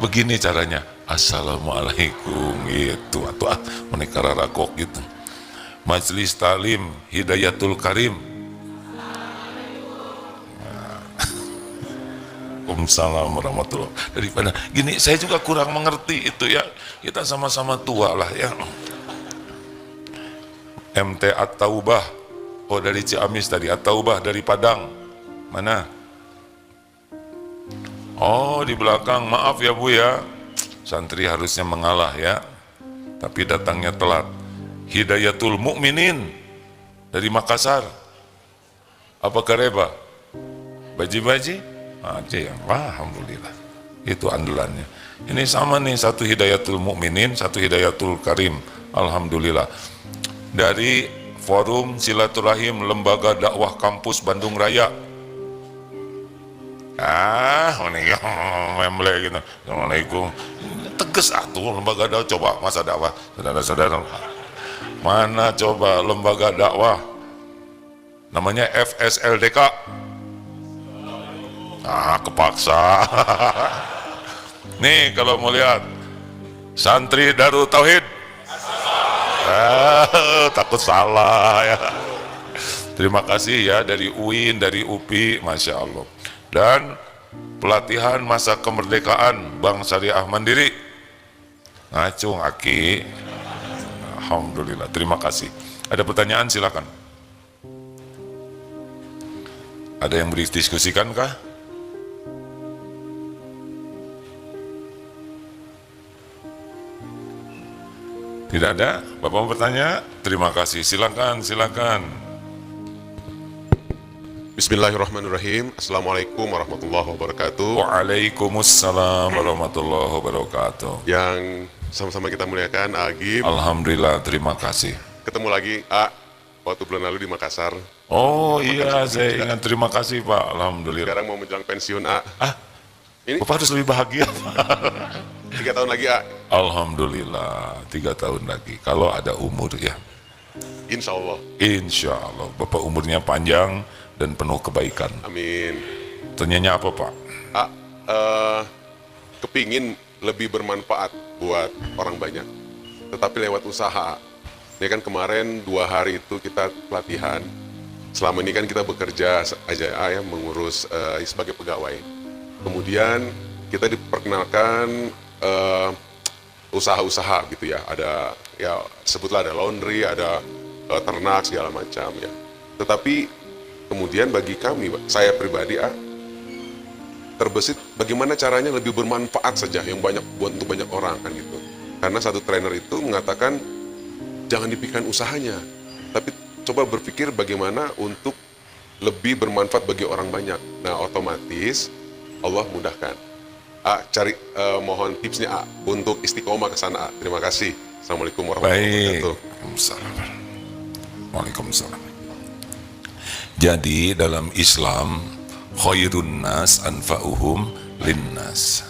Begini caranya, assalamualaikum gitu atau menikah rakok gitu. Majelis Ta'lim Hidayatul Karim. Waalaikumsalam warahmatullahi. Daripada gini saya juga kurang mengerti itu ya, kita sama-sama tua lah ya. MT At-Taubah, oh dari Ciamis tadi, At-Taubah dari Padang, mana? Oh di belakang, maaf ya Bu ya, santri harusnya mengalah ya, tapi datangnya telat. Hidayatul Mukminin dari Makassar, apa Kareba? Baji-baji? Ada yang, wah alhamdulillah, itu andalannya. Ini sama nih, satu Hidayatul Mukminin, satu Hidayatul Karim, alhamdulillah. Dari Forum Silaturahim Lembaga Dakwah Kampus Bandung Raya. Ini memble gitu. Assalamualaikum. Tegas atuh lembaga dakwah, coba masa dakwah, saudara-saudara. Mana coba lembaga dakwah? Namanya FSLDK. Kepaksa. Nih kalau mau lihat santri Darul Tauhid, takut salah ya. Terima kasih ya dari UIN, dari UPI, Masya Allah. Dan pelatihan masa kemerdekaan Bank Syariah Mandiri, ngacung Aki. Alhamdulillah, terima kasih. Ada pertanyaan silakan. Ada yang berdiskusikan kah? Tidak ada? Bapak mau bertanya? Terima kasih. Silakan. Bismillahirrahmanirrahim. Assalamualaikum warahmatullahi wabarakatuh. Waalaikumsalam warahmatullahi wabarakatuh. Yang sama-sama kita muliakan, Agib. Alhamdulillah, terima kasih. Ketemu lagi, waktu bulan lalu di Makassar. Oh iya, saya ingat. Terima kasih Pak. Alhamdulillah. Sekarang mau menjelang pensiun, Ini Bapak harus lebih bahagia. 3 tahun lagi, Alhamdulillah, 3 tahun lagi. Kalau ada umur ya. Insya Allah. Insya Allah. Bapak umurnya panjang dan penuh kebaikan. Amin. Tanyanya apa Pak? Kepingin lebih bermanfaat buat orang banyak, tetapi lewat usaha. Ini kan kemarin 2 hari itu kita pelatihan. Selama ini kan kita bekerja aja ya, mengurus sebagai pegawai. Kemudian kita diperkenalkan usaha-usaha gitu ya, ada ya sebutlah ada laundry, ada ternak segala macam ya. Tetapi kemudian bagi kami, saya pribadi terbesit bagaimana caranya lebih bermanfaat saja yang banyak untuk banyak orang kan gitu. Karena satu trainer itu mengatakan jangan dipikirkan usahanya, tapi coba berpikir bagaimana untuk lebih bermanfaat bagi orang banyak. Nah otomatis Allah mudahkan. Mohon tipsnya untuk istiqomah ke sana. Terima kasih. Assalamualaikum warahmatullahi wabarakatuh. Waalaikumsalam. Jadi dalam Islam, khairun nas anfa'uhum linnas.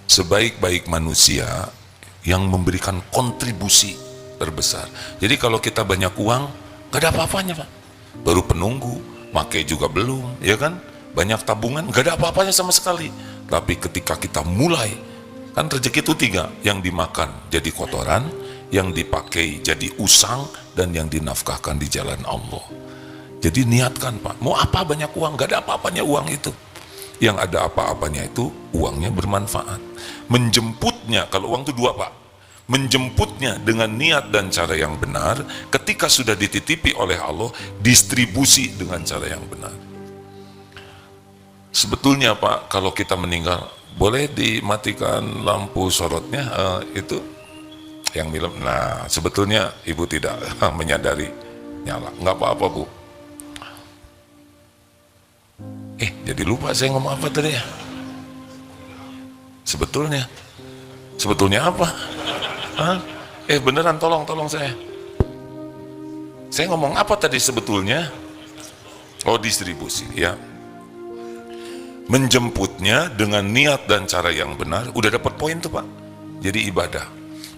Sebaik-baik manusia yang memberikan kontribusi terbesar. Jadi kalau kita banyak uang, gak ada apa-apanya Pak. Baru penunggu, makai juga belum, ya kan? Banyak tabungan, gak ada apa-apanya sama sekali. Tapi ketika kita mulai, kan rezeki itu 3, yang dimakan jadi kotoran, yang dipakai jadi usang, dan yang dinafkahkan di jalan Allah. Jadi niatkan Pak, mau apa banyak uang, gak ada apa-apanya uang itu. Yang ada apa-apanya itu, uangnya bermanfaat. Menjemputnya, kalau uang itu 2 Pak, menjemputnya dengan niat dan cara yang benar, ketika sudah dititipi oleh Allah, distribusi dengan cara yang benar. Sebetulnya Pak, kalau kita meninggal, boleh dimatikan lampu sorotnya, itu yang minum. Nah, sebetulnya ibu tidak menyadari nyala. Nggak apa-apa, Bu. Jadi lupa saya ngomong apa tadi ya. Sebetulnya apa? Hah? Beneran, tolong saya. Saya ngomong apa tadi sebetulnya? Oh, distribusi, ya. Menjemputnya dengan niat dan cara yang benar, udah dapat poin tuh, Pak. Jadi ibadah.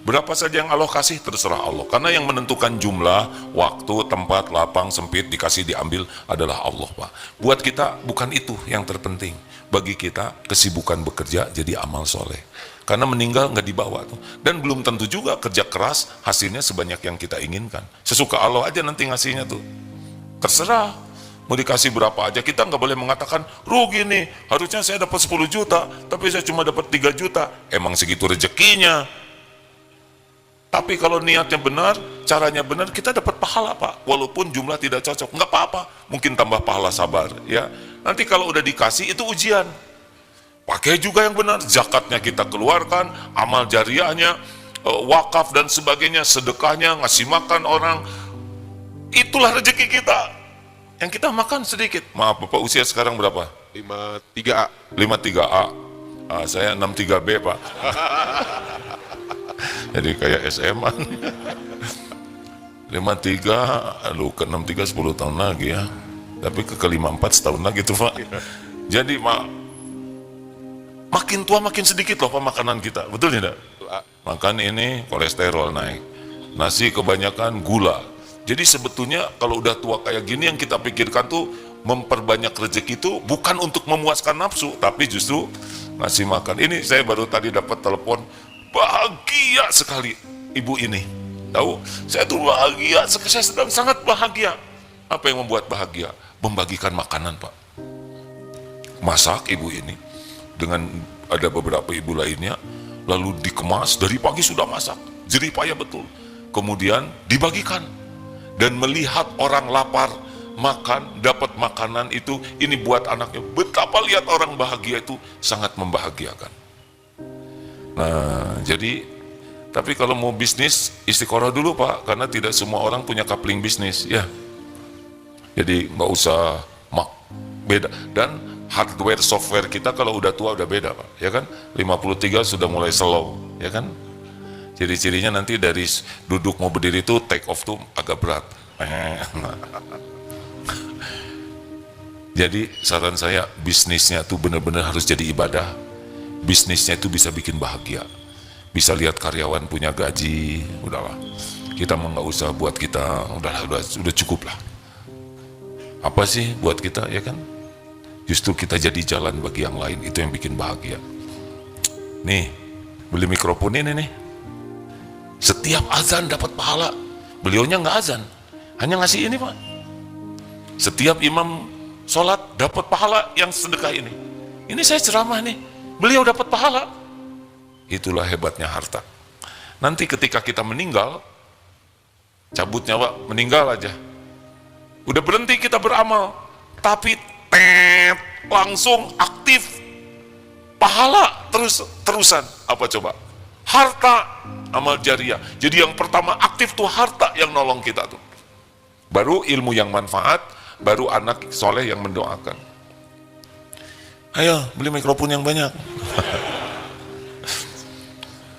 Berapa saja yang Allah kasih, terserah Allah. Karena yang menentukan jumlah, waktu, tempat, lapang, sempit, dikasih, diambil adalah Allah, Pak. Buat kita, bukan itu yang terpenting. Bagi kita, kesibukan bekerja jadi amal soleh. Karena meninggal nggak dibawa tuh. Dan belum tentu juga kerja keras, hasilnya sebanyak yang kita inginkan. Sesuka Allah aja nanti ngasihnya tuh. Terserah. Mau dikasih berapa aja, kita nggak boleh mengatakan, rugi nih, harusnya saya dapat 10 juta, tapi saya cuma dapat 3 juta. Emang segitu rezekinya. Tapi kalau niatnya benar, caranya benar, kita dapat pahala, Pak. Walaupun jumlah tidak cocok, nggak apa-apa. Mungkin tambah pahala sabar, ya. Nanti kalau udah dikasih, itu ujian. Pakai juga yang benar, zakatnya kita keluarkan, amal jariahnya, wakaf dan sebagainya, sedekahnya, ngasih makan orang. Itulah rezeki kita. Yang kita makan sedikit. Maaf, Bapak usia sekarang berapa? 53A. 53A. Saya 63B, Pak. Jadi kayak SMA. 53, aduh ke 63 10 tahun lagi ya. Tapi ke 54 setahun lagi tuh, Pak. Jadi makin tua makin sedikit loh pemakanan kita, betul tidak? Makan ini kolesterol naik, nasi kebanyakan gula. Jadi sebetulnya kalau udah tua kayak gini yang kita pikirkan tuh memperbanyak rezeki itu bukan untuk memuaskan nafsu, tapi justru ngasih makan. Ini saya baru tadi dapat telepon, bahagia sekali ibu ini. Tahu, saya tuh bahagia, saya sedang sangat bahagia. Apa yang membuat bahagia? Membagikan makanan, Pak. Masak ibu ini dengan ada beberapa ibu lainnya, lalu dikemas, dari pagi sudah masak, jerih payah betul. Kemudian dibagikan. Dan melihat orang lapar, makan, dapat makanan itu, ini buat anaknya. Betapa lihat orang bahagia itu sangat membahagiakan. Nah, jadi, tapi kalau mau bisnis, istiqoroh dulu, Pak. Karena tidak semua orang punya coupling bisnis, ya. Jadi nggak usah beda. Dan hardware software kita kalau udah tua udah beda, Pak, ya kan? 53 sudah mulai slow, ya kan? Ciri-cirinya nanti dari duduk mau berdiri itu take off tuh agak berat. Jadi saran saya, bisnisnya tuh benar-benar harus jadi ibadah. Bisnisnya itu bisa bikin bahagia. Bisa lihat karyawan punya gaji, udahlah. Kita mah nggak usah buat kita, udah cukup lah. Apa sih buat kita, ya kan? Justru kita jadi jalan bagi yang lain, itu yang bikin bahagia. Nih, beli mikrofon ini nih. Setiap azan dapat pahala. Beliaunya nggak azan, hanya ngasih ini, Pak. Setiap imam sholat dapat pahala yang sedekah ini. Ini saya ceramah nih, beliau dapat pahala. Itulah hebatnya harta. Nanti ketika kita meninggal, cabut nyawa, meninggal aja. Udah berhenti kita beramal, tapi langsung aktif pahala terusan. Apa coba? Harta, amal jariah. Jadi yang pertama aktif tuh harta yang nolong kita tuh. Baru ilmu yang manfaat, baru anak soleh yang mendoakan. Ayo beli mikrofon yang banyak.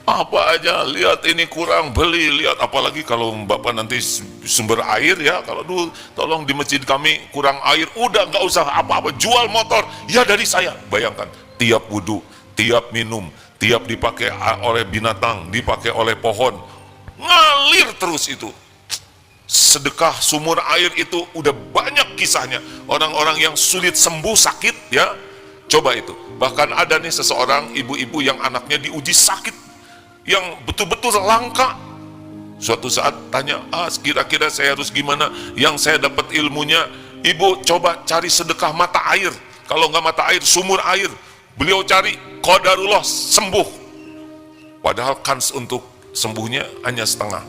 Apa aja, lihat ini kurang, beli, lihat. Apalagi kalau Bapak nanti sumber air ya, kalau dulu tolong di masjid kami kurang air, udah nggak usah apa-apa, jual motor, ya dari saya. Bayangkan, tiap wudhu, tiap minum, tiap dipakai oleh binatang, dipakai oleh pohon, ngalir terus itu. Sedekah sumur air itu udah banyak kisahnya. Orang-orang yang sulit sembuh sakit ya, coba itu. Bahkan ada nih seseorang ibu-ibu yang anaknya diuji sakit yang betul-betul langka. Suatu saat tanya, kira-kira saya harus gimana? Yang saya dapat ilmunya, ibu coba cari sedekah mata air. Kalau nggak mata air, sumur air. Beliau cari, qadarullah, sembuh. Padahal kans untuk sembuhnya hanya setengah.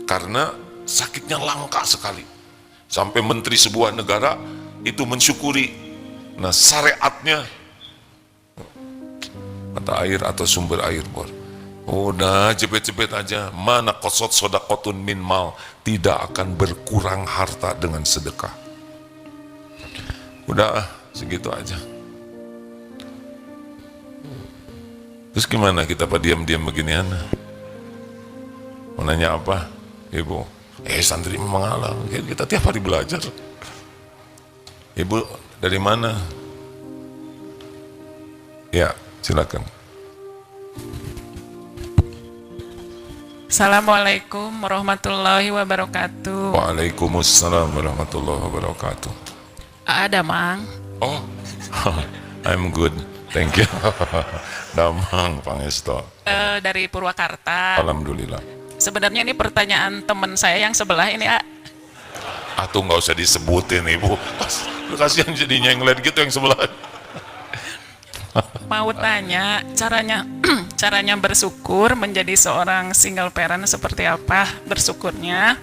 Karena sakitnya langka sekali. Sampai menteri sebuah negara itu mensyukuri. Nah, syariatnya mata air atau sumber air, Udah jepit-jepit aja. Mana qasat sodakotun min mal, tidak akan berkurang harta dengan sedekah. Udah segitu aja. Terus gimana kita apa diam-diam beginian? Mau nanya apa, Ibu? Santri mengalah, kita tiap hari belajar. Ibu dari mana? Ya, silakan. Assalamualaikum warahmatullahi wabarakatuh. Waalaikumsalam warahmatullahi wabarakatuh. Ada, Mang. Oh, I'm good, thank you. Damang Pangesto. Dari Purwakarta. Alhamdulillah. Sebenarnya ini pertanyaan teman saya yang sebelah ini, A. Atuh nggak usah disebutin, Ibu. Kasihan jadinya yang lihat gitu yang sebelah. Mau tanya caranya bersyukur menjadi seorang single parent seperti apa bersyukurnya?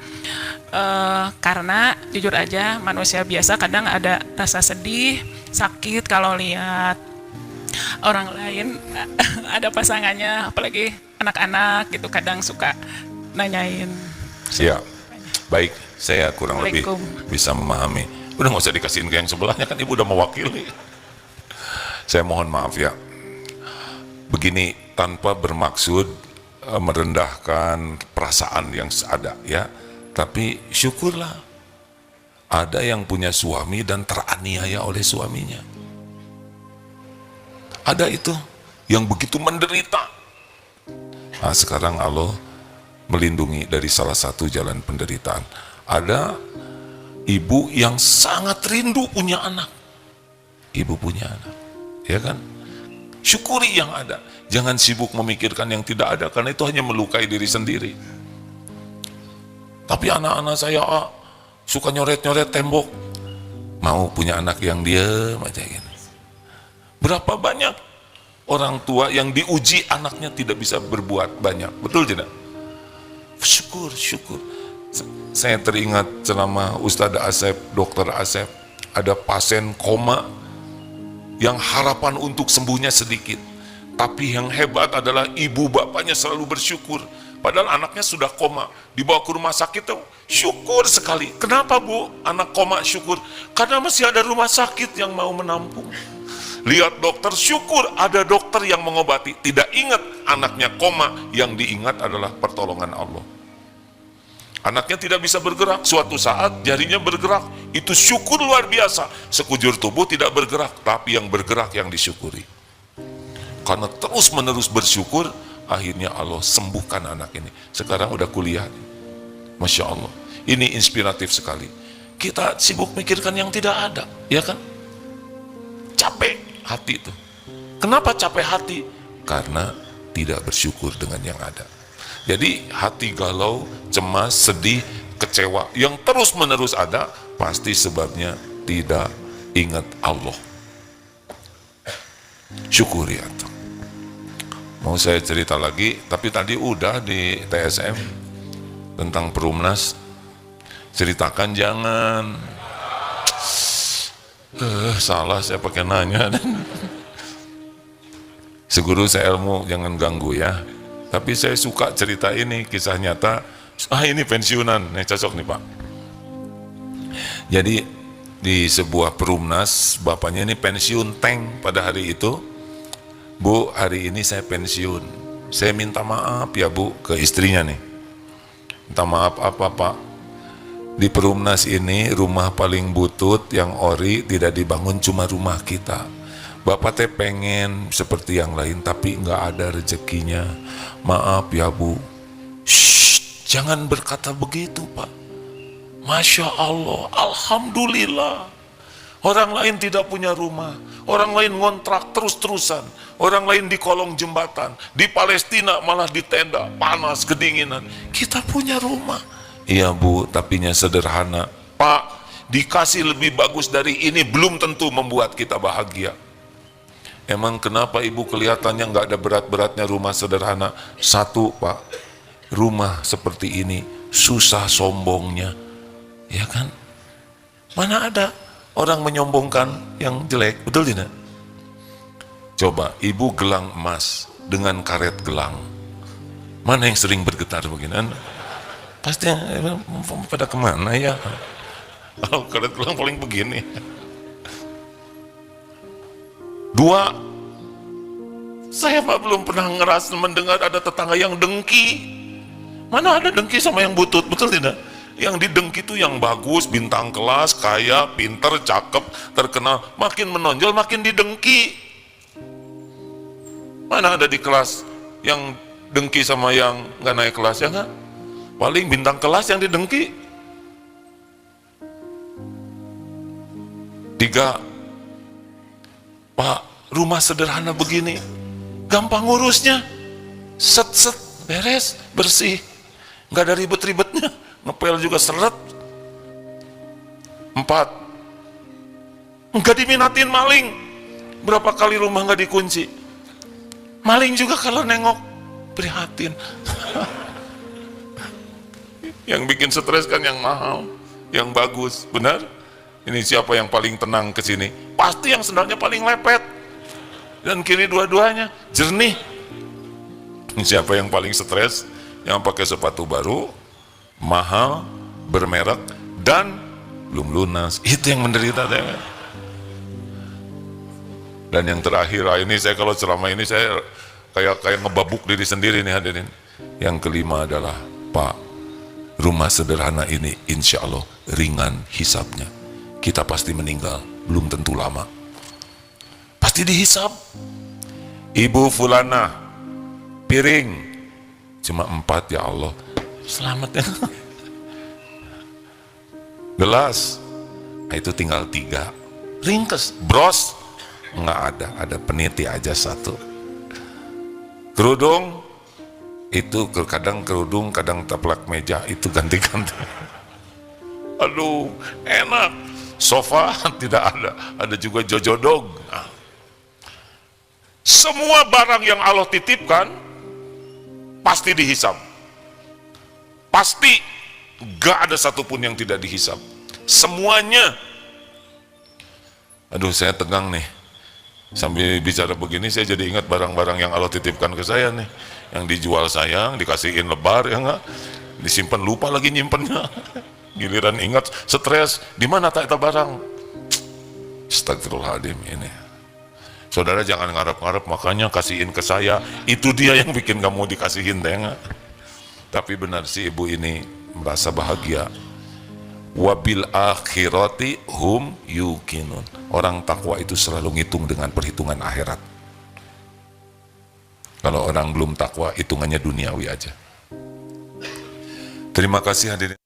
Karena jujur aja manusia biasa kadang ada rasa sedih, sakit kalau lihat orang lain ada pasangannya, apalagi anak-anak gitu kadang suka nanyain. Ya, baik, saya kurang lebih Assalamualaikum. bisa memahami. Udah nggak usah dikasihin ke yang sebelahnya, kan Ibu udah mewakili. Saya mohon maaf ya. Begini, tanpa bermaksud merendahkan perasaan yang ada ya. Tapi syukurlah ada yang punya suami dan teraniaya oleh suaminya. Ada itu yang begitu menderita. Nah, sekarang Allah melindungi dari salah satu jalan penderitaan. Ada ibu yang sangat rindu punya anak. Ibu punya anak, ya kan? Syukuri yang ada. Jangan sibuk memikirkan yang tidak ada, karena itu hanya melukai diri sendiri. Tapi anak-anak saya suka nyoret-nyoret tembok. Mau punya anak yang diam aja gitu. Berapa banyak orang tua yang diuji anaknya tidak bisa berbuat banyak. Betul tidak? Syukur, syukur. Saya teringat ceramah Ustadz Asep, Dokter Asep. Ada pasien koma yang harapan untuk sembuhnya sedikit. Tapi yang hebat adalah ibu bapaknya selalu bersyukur. Padahal anaknya sudah koma, dibawa ke rumah sakit tuh, syukur sekali. Kenapa Bu? Anak koma syukur. Karena masih ada rumah sakit yang mau menampung. Lihat dokter, syukur ada dokter yang mengobati. Tidak ingat anaknya koma, yang diingat adalah pertolongan Allah. Anaknya tidak bisa bergerak, suatu saat jarinya bergerak. Itu syukur luar biasa. Sekujur tubuh tidak bergerak, tapi yang bergerak yang disyukuri. Karena terus menerus bersyukur, akhirnya Allah sembuhkan anak ini. Sekarang udah kuliah. Masya Allah. Ini inspiratif sekali. Kita sibuk mikirkan yang tidak ada, ya kan? Capek hati itu. Kenapa capek hati? Karena tidak bersyukur dengan yang ada. Jadi hati galau, cemas, sedih, kecewa yang terus menerus ada, pasti sebabnya tidak ingat Allah. Syukuri itu. Mau saya cerita lagi, tapi tadi udah di TSM tentang Perumnas. Ceritakan jangan. Salah saya pakai nanya. Seguru saya ilmu, jangan ganggu ya. Tapi saya suka cerita ini, kisah nyata. Ini pensiunan, nih cocok nih Pak. Jadi di sebuah Perumnas, bapaknya ini pensiun tank pada hari itu. Bu, hari ini saya pensiun. Saya minta maaf ya Bu, ke istrinya nih. Minta maaf apa Pak? Di Perumnas ini rumah paling butut yang ori tidak dibangun cuma rumah kita. Bapak teh pengen seperti yang lain tapi nggak ada rezekinya. Maaf ya Bu. Shh, jangan berkata begitu Pak. Masya Allah, Alhamdulillah. Orang lain tidak punya rumah, orang lain ngontrak terus-terusan, orang lain di kolong jembatan, di Palestina malah di tenda, panas, kedinginan. Kita punya rumah. Iya Bu, tapinya sederhana. Pak, dikasih lebih bagus dari ini belum tentu membuat kita bahagia. Emang kenapa Ibu kelihatannya nggak ada berat-beratnya rumah sederhana? Satu Pak, rumah seperti ini susah sombongnya, ya kan? Mana ada orang menyombongkan yang jelek, betul tidak? Coba Ibu gelang emas dengan karet gelang, Mana yang sering bergetar begini? Pasti pada kemana ya? Kalau kalian pulang paling begini. 2, saya Pak belum pernah ngerasa mendengar ada tetangga yang dengki. Mana ada dengki sama yang butut, betul tidak? Yang didengki itu yang bagus, bintang kelas, kaya, pinter, cakep, terkenal, makin menonjol makin didengki. Mana ada di kelas yang dengki sama yang nggak naik kelas, ya nggak? Paling bintang kelas yang didengki. 3, Pak, rumah sederhana begini, gampang ngurusnya, set beres, bersih, nggak ada ribet-ribetnya, ngepel juga seret. 4, nggak diminatin maling, berapa kali rumah nggak dikunci, maling juga kalau nengok prihatin. Yang bikin stres kan yang mahal, yang bagus, benar? Ini siapa yang paling tenang ke sini? Pasti yang sendalnya paling lepet dan kiri dua-duanya jernih. Siapa yang paling stres? Yang pakai sepatu baru, mahal, bermerek, dan belum lunas. Itu yang menderita. Dan yang terakhir, ini saya kalau selama ini saya kayak ngebabuk diri sendiri nih hadirin. Yang kelima adalah, Pak, rumah sederhana ini insya Allah ringan hisabnya. Kita pasti meninggal, belum tentu lama. Pasti dihisab. Ibu fulana, piring, cuma 4 ya Allah. Selamat ya. Gelas, itu tinggal 3. Ringkes, bros, nggak ada peniti aja 1. Kerudung, itu kadang kerudung, kadang taplak meja, itu ganti-ganti. Aduh, enak. Sofa tidak ada juga jojodog. Nah, semua barang yang Allah titipkan pasti dihisab. Pasti, gak ada satupun yang tidak dihisab. Semuanya. Aduh, saya tegang nih. Sambil bicara begini saya jadi ingat barang-barang yang Allah titipkan ke saya nih, yang dijual sayang, dikasihin lebar, ya enggak, disimpan lupa lagi nyimpennya. Giliran ingat stres, di mana tak itu barang? Astagfirullahaladzim ini. Saudara jangan ngarep-ngarep, makanya kasihin ke saya, itu dia yang bikin kamu dikasihin, ya enggak? Tapi benar sih ibu ini merasa bahagia. Wabil akhirati hum yuqinun. Orang takwa itu selalu ngitung dengan perhitungan akhirat. Kalau orang belum takwa, hitungannya duniawi aja. Terima kasih hadirin.